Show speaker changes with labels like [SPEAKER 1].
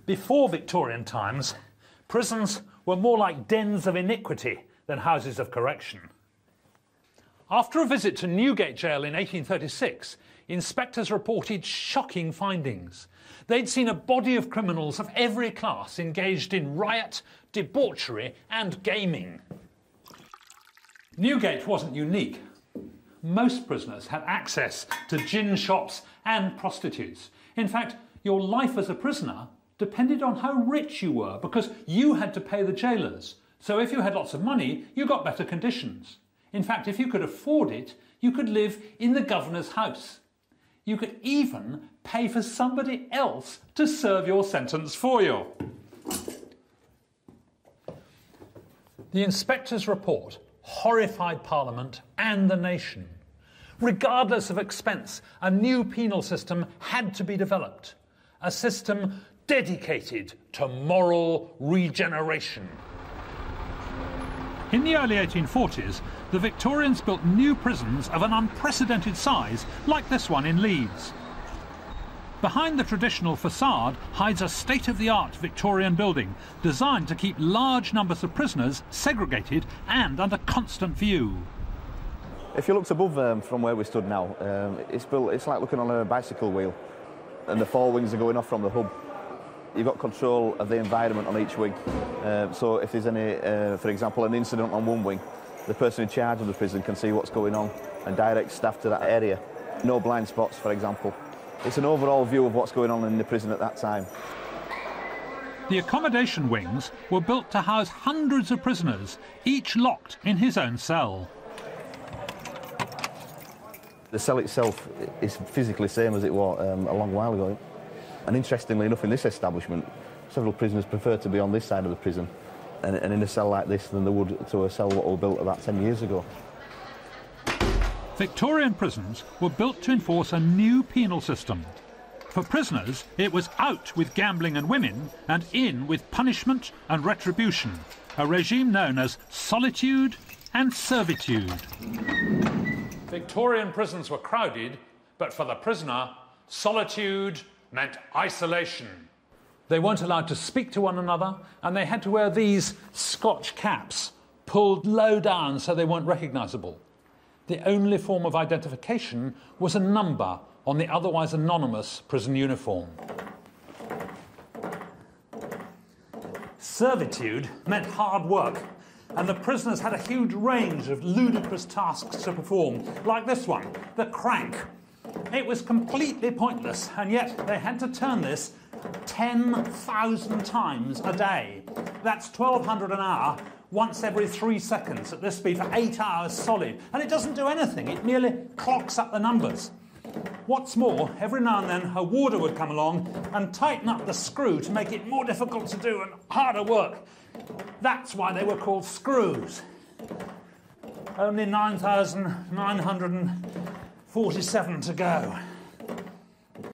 [SPEAKER 1] Before Victorian times, prisons were more like dens of iniquity than houses of correction. After a visit to Newgate Jail in 1836, inspectors reported shocking findings. They'd seen a body of criminals of every class engaged in riot, debauchery and gaming. Newgate wasn't unique. Most prisoners had access to gin shops and prostitutes. In fact, your life as a prisoner depended on how rich you were, because you had to pay the jailers. So if you had lots of money, you got better conditions. In fact, if you could afford it, you could live in the governor's house. You could even pay for somebody else to serve your sentence for you. The inspector's report horrified Parliament and the nation. Regardless of expense, a new penal system had to be developed. A system dedicated to moral regeneration. In the early 1840s, the Victorians built new prisons of an unprecedented size, like this one in Leeds. Behind the traditional facade hides a state-of-the-art Victorian building designed to keep large numbers of prisoners segregated and under constant view.
[SPEAKER 2] If you looked above from where we stood now, it's like looking on a bicycle wheel, and the four wings are going off from the hub. You've got control of the environment on each wing. So if there's any, for example, an incident on one wing, the person in charge of the prison can see what's going on and direct staff to that area. No blind spots, for example. It's an overall view of what's going on in the prison at that time.
[SPEAKER 1] The accommodation wings were built to house hundreds of prisoners, each locked in his own cell.
[SPEAKER 2] The cell itself is physically the same as it was a long while ago. And interestingly enough, in this establishment, several prisoners prefer to be on this side of the prison and in a cell like this than they would to a cell that was built about 10 years ago.
[SPEAKER 1] Victorian prisons were built to enforce a new penal system. For prisoners, it was out with gambling and women and in with punishment and retribution, a regime known as solitude and servitude. Victorian prisons were crowded, but for the prisoner, solitude meant isolation. They weren't allowed to speak to one another, and they had to wear these Scotch caps, pulled low down so they weren't recognisable. The only form of identification was a number on the otherwise anonymous prison uniform. Servitude meant hard work, and the prisoners had a huge range of ludicrous tasks to perform, like this one, the crank. It was completely pointless, and yet they had to turn this 10,000 times a day. That's 1,200 an hour, once every 3 seconds at this speed for 8 hours solid. And it doesn't do anything, it merely clocks up the numbers. What's more, every now and then a warder would come along and tighten up the screw to make it more difficult to do and harder work. That's why they were called screws. Only 9,947 to go.